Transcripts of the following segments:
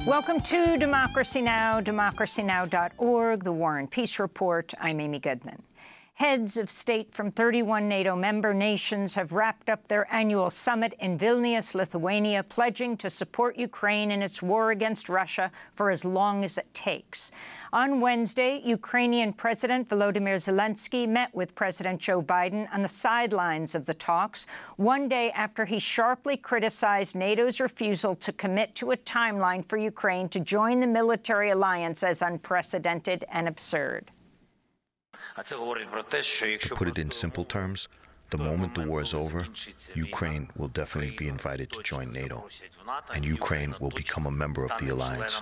Welcome to Democracy Now!, democracynow.org, the War and Peace Report. I'm Amy Goodman. Heads of state from 31 NATO member nations have wrapped up their annual summit in Vilnius, Lithuania, pledging to support Ukraine in its war against Russia for as long as it takes. On Wednesday, Ukrainian President Volodymyr Zelensky met with President Joe Biden on the sidelines of the talks, one day after he sharply criticized NATO's refusal to commit to a timeline for Ukraine to join the military alliance as unprecedented and absurd. To put it in simple terms, the moment the war is over, Ukraine will definitely be invited to join NATO, and Ukraine will become a member of the alliance.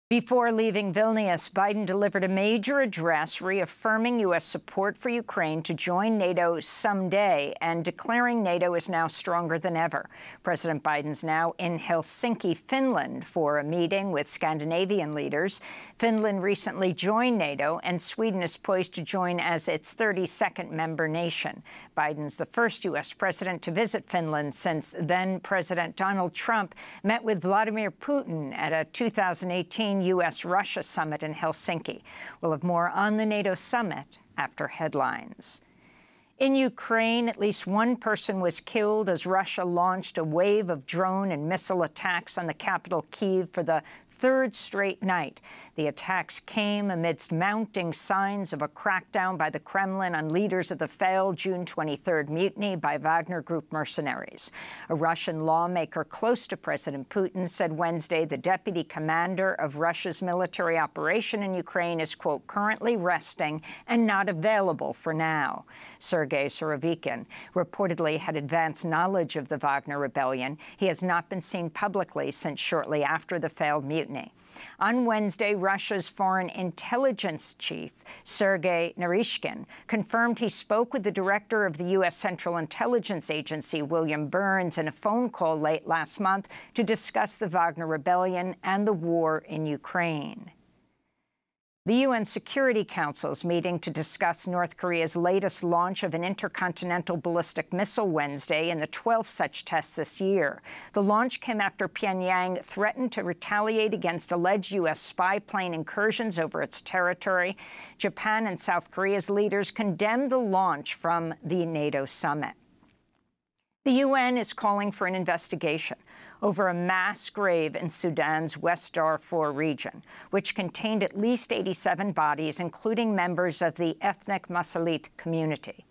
Before leaving Vilnius, Biden delivered a major address reaffirming U.S. support for Ukraine to join NATO someday and declaring NATO is now stronger than ever. President Biden's now in Helsinki, Finland, for a meeting with Scandinavian leaders. Finland recently joined NATO, and Sweden is poised to join as its 32nd member nation. Biden's the first U.S. president to visit Finland since then-President Donald Trump met with Vladimir Putin at a 2018 U.S.-Russia summit in Helsinki. We'll have more on the NATO summit after headlines. In Ukraine, at least one person was killed as Russia launched a wave of drone and missile attacks on the capital, Kyiv, for the third straight night. The attacks came amidst mounting signs of a crackdown by the Kremlin on leaders of the failed June 23rd mutiny by Wagner Group mercenaries. A Russian lawmaker close to President Putin said Wednesday the deputy commander of Russia's military operation in Ukraine is, quote, currently resting and not available for now. Sergei Surovikin reportedly had advanced knowledge of the Wagner rebellion. He has not been seen publicly since shortly after the failed mutiny. On Wednesday, Russia's foreign intelligence chief, Sergei Narishkin, confirmed he spoke with the director of the U.S. Central Intelligence Agency, William Burns, in a phone call late last month to discuss the Wagner rebellion and the war in Ukraine. The UN Security Council is meeting to discuss North Korea's latest launch of an intercontinental ballistic missile Wednesday and the 12th such test this year. The launch came after Pyongyang threatened to retaliate against alleged U.S. spy plane incursions over its territory. Japan and South Korea's leaders condemned the launch from the NATO summit. The UN is calling for an investigation over a mass grave in Sudan's West Darfur region, which contained at least 87 bodies, including members of the ethnic Masalit community.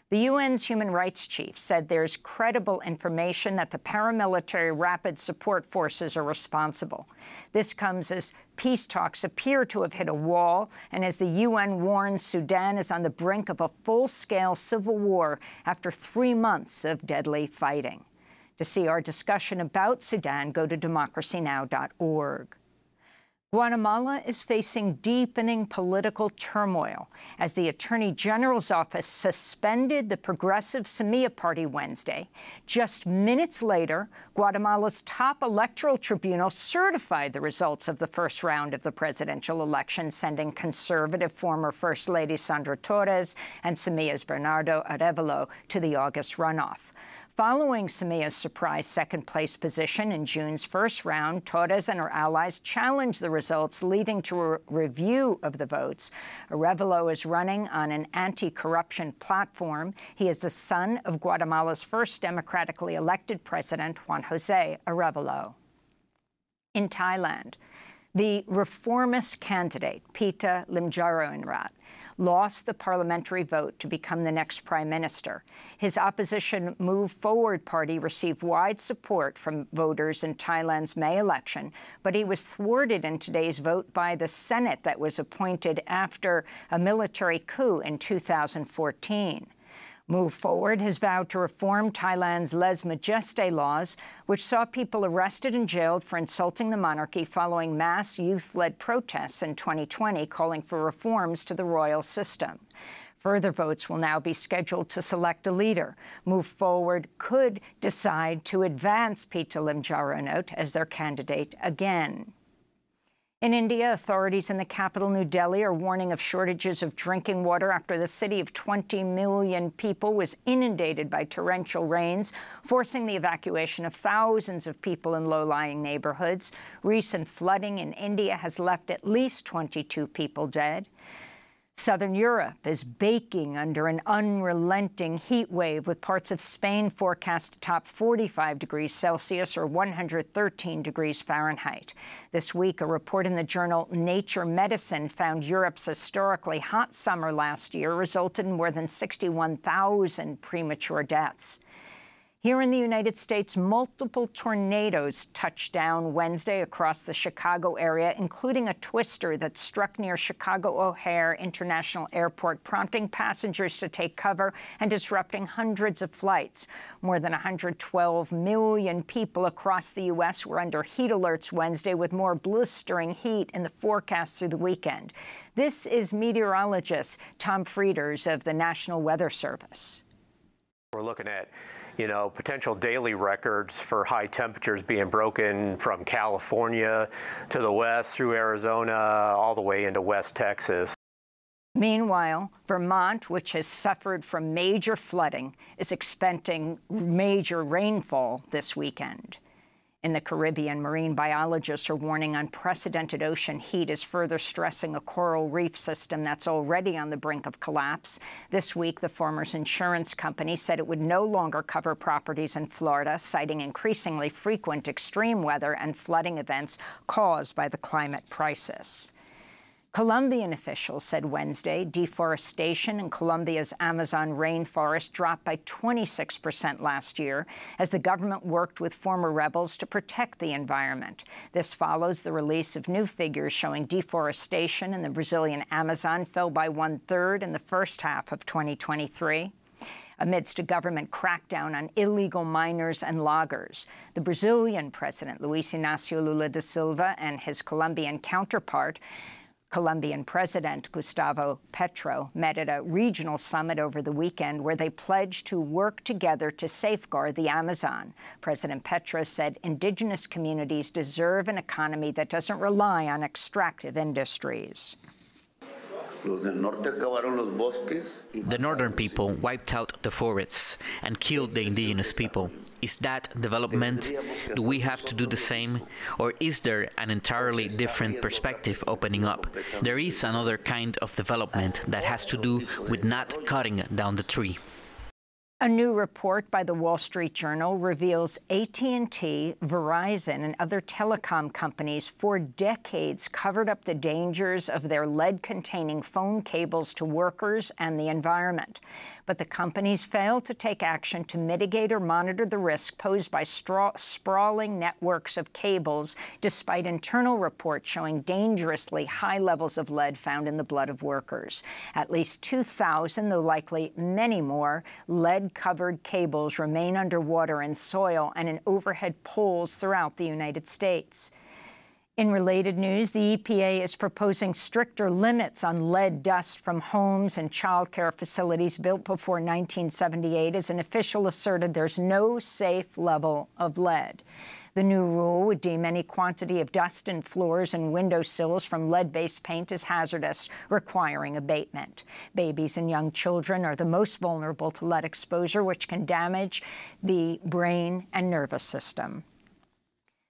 The UN's human rights chief said there's credible information that the paramilitary rapid support forces are responsible. This comes as peace talks appear to have hit a wall, and as the UN warns Sudan is on the brink of a full-scale civil war after 3 months of deadly fighting. To see our discussion about Sudan, go to democracynow.org. Guatemala is facing deepening political turmoil as the Attorney General's office suspended the Progressive Semilla Party Wednesday. Just minutes later, Guatemala's top electoral tribunal certified the results of the first round of the presidential election, sending conservative former First Lady Sandra Torres and Semilla's Bernardo Arevalo to the August runoff. Following Semilla's surprise second-place position in June's first round, Torres and her allies challenged the results, leading to a review of the votes. Arevalo is running on an anti-corruption platform. He is the son of Guatemala's first democratically elected president, Juan José Arevalo. In Thailand, the reformist candidate, Pita Limjaroenrat, lost the parliamentary vote to become the next prime minister. His opposition Move Forward party received wide support from voters in Thailand's May election, but he was thwarted in today's vote by the Senate that was appointed after a military coup in 2014. Move Forward has vowed to reform Thailand's lèse majesté laws, which saw people arrested and jailed for insulting the monarchy following mass youth-led protests in 2020 calling for reforms to the royal system. Further votes will now be scheduled to select a leader. Move Forward could decide to advance Pita Limjaroenrat as their candidate again. In India, authorities in the capital, New Delhi, are warning of shortages of drinking water after the city of 20 million people was inundated by torrential rains, forcing the evacuation of thousands of people in low-lying neighborhoods. Recent flooding in India has left at least 22 people dead. Southern Europe is baking under an unrelenting heat wave, with parts of Spain forecast to top 45 degrees Celsius or 113 degrees Fahrenheit. This week, a report in the journal Nature Medicine found Europe's historically hot summer last year resulted in more than 61,000 premature deaths. Here in the United States, multiple tornadoes touched down Wednesday across the Chicago area, including a twister that struck near Chicago O'Hare International Airport, prompting passengers to take cover and disrupting hundreds of flights. More than 112 million people across the U.S. were under heat alerts Wednesday, with more blistering heat in the forecast through the weekend. This is meteorologist Tom Frieders of the National Weather Service. We're looking at potential daily records for high temperatures being broken from California to the west through Arizona, all the way into West Texas. Meanwhile, Vermont, which has suffered from major flooding, is expecting major rainfall this weekend. In the Caribbean, marine biologists are warning unprecedented ocean heat is further stressing a coral reef system that's already on the brink of collapse. This week, the Farmers Insurance Company said it would no longer cover properties in Florida, citing increasingly frequent extreme weather and flooding events caused by the climate crisis. Colombian officials said Wednesday deforestation in Colombia's Amazon rainforest dropped by 26% last year as the government worked with former rebels to protect the environment. This follows the release of new figures showing deforestation in the Brazilian Amazon fell by 1/3 in the first half of 2023. Amidst a government crackdown on illegal miners and loggers, the Brazilian president, Luiz Inácio Lula da Silva, and his Colombian counterpart, Colombian President Gustavo Petro, met at a regional summit over the weekend where they pledged to work together to safeguard the Amazon. President Petro said indigenous communities deserve an economy that doesn't rely on extractive industries. The northern people wiped out the forests and killed the indigenous people. Is that development? Do we have to do the same? Or is there an entirely different perspective opening up? There is another kind of development that has to do with not cutting down the tree. A new report by the Wall Street Journal reveals AT&T, Verizon, and other telecom companies for decades covered up the dangers of their lead-containing phone cables to workers and the environment. But the companies failed to take action to mitigate or monitor the risk posed by sprawling networks of cables, despite internal reports showing dangerously high levels of lead found in the blood of workers. At least 2,000, though likely many more, lead-covered cables remain underwater in soil and in overhead poles throughout the United States. In related news, the EPA is proposing stricter limits on lead dust from homes and child care facilities built before 1978, as an official asserted there's no safe level of lead. The new rule would deem any quantity of dust in floors and windowsills from lead-based paint as hazardous, requiring abatement. Babies and young children are the most vulnerable to lead exposure, which can damage the brain and nervous system.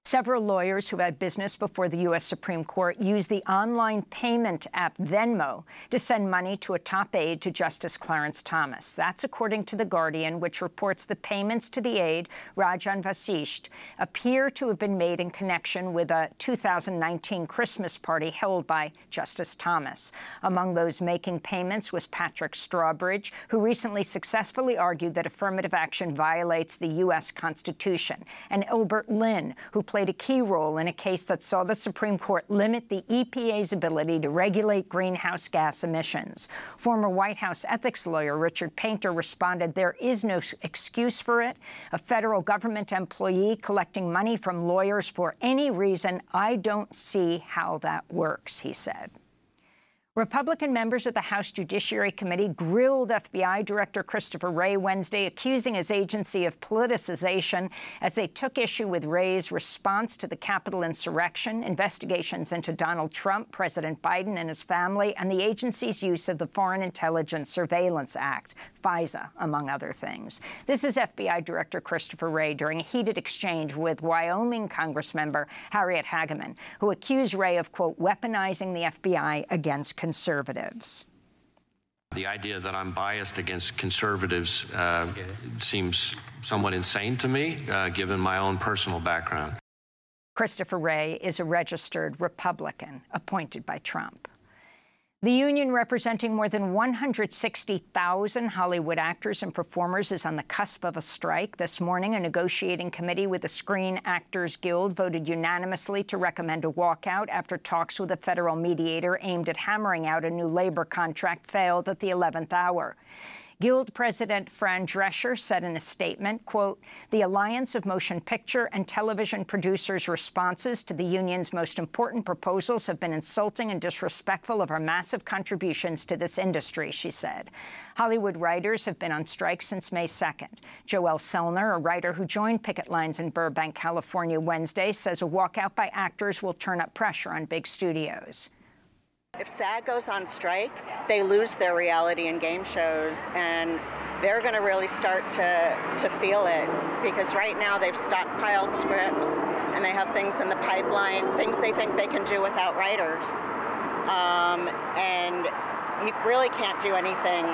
Several lawyers who had business before the U.S. Supreme Court used the online payment app Venmo to send money to a top aide to Justice Clarence Thomas. That's according to The Guardian, which reports the payments to the aide, Rajan Vasisht, appear to have been made in connection with a 2019 Christmas party held by Justice Thomas. Among those making payments was Patrick Strawbridge, who recently successfully argued that affirmative action violates the U.S. Constitution, and Elbert Lynn, who played a key role in a case that saw the Supreme Court limit the EPA's ability to regulate greenhouse gas emissions. Former White House ethics lawyer Richard Painter responded, "There is no excuse for it. A federal government employee collecting money from lawyers for any reason, I don't see how that works," he said. Republican members of the House Judiciary Committee grilled FBI Director Christopher Wray Wednesday, accusing his agency of politicization as they took issue with Wray's response to the Capitol insurrection, investigations into Donald Trump, President Biden and his family, and the agency's use of the Foreign Intelligence Surveillance Act, FISA, among other things. This is FBI Director Christopher Wray during a heated exchange with Wyoming Congressmember Harriet Hageman, who accused Wray of, quote, weaponizing the FBI against conservatives. The idea that I'm biased against conservatives seems somewhat insane to me, given my own personal background. Christopher Wray is a registered Republican appointed by Trump. The union representing more than 160,000 Hollywood actors and performers is on the cusp of a strike. This morning, a negotiating committee with the Screen Actors Guild voted unanimously to recommend a walkout after talks with a federal mediator aimed at hammering out a new labor contract failed at the 11th hour. Guild President Fran Drescher said in a statement, quote, the Alliance of Motion Picture and Television Producers' responses to the union's most important proposals have been insulting and disrespectful of our massive contributions to this industry, she said. Hollywood writers have been on strike since May 2nd. Joelle Selner, a writer who joined picket lines in Burbank, California Wednesday, says a walkout by actors will turn up pressure on big studios. If SAG goes on strike, they lose their reality and game shows, and they're going to really start to feel it, because right now they've stockpiled scripts and they have things in the pipeline, things they think they can do without writers. And you really can't do anything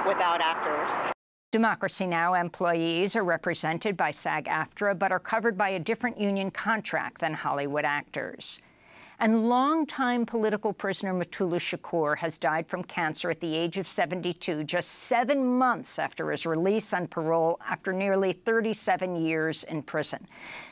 without actors. Democracy Now! Employees are represented by SAG-AFTRA, but are covered by a different union contract than Hollywood actors. And longtime political prisoner Mutulu Shakur has died from cancer at the age of 72, just 7 months after his release on parole after nearly 37 years in prison.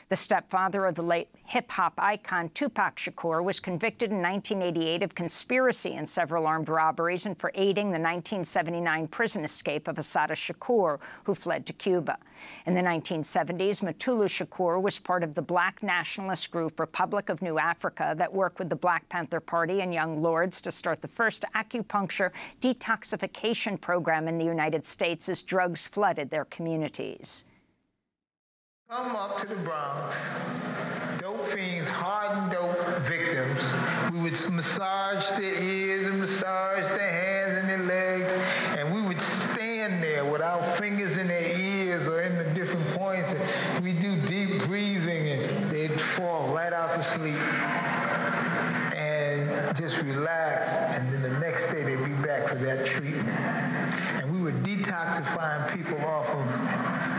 The stepfather of the late hip-hop icon Tupac Shakur was convicted in 1988 of conspiracy in several armed robberies and for aiding the 1979 prison escape of Assata Shakur, who fled to Cuba. In the 1970s, Mutulu Shakur was part of the black nationalist group Republic of New Africa that worked with the Black Panther Party and Young Lords to start the first acupuncture detoxification program in the United States as drugs flooded their communities. Come up to the Bronx, dope fiends, hardened dope victims. We would massage their ears and massage their hands and their legs, and we would stand there with our fingers in their ears or in the different points. And we do deep breathing, and they'd fall right out to sleep and just relax. And then the next day they'd be back for that treatment. And we were detoxifying people off of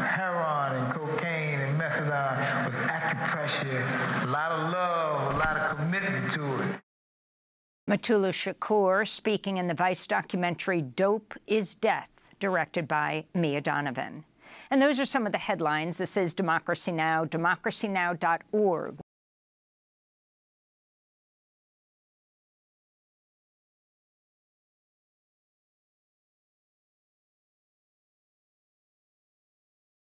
heroin and cocaine and methadone with acupressure, a lot of love, a lot of commitment to it. Mutulu Shakur speaking in the Vice documentary Dope is Death, directed by Mia Donovan. And those are some of the headlines. This is Democracy Now!, democracynow.org.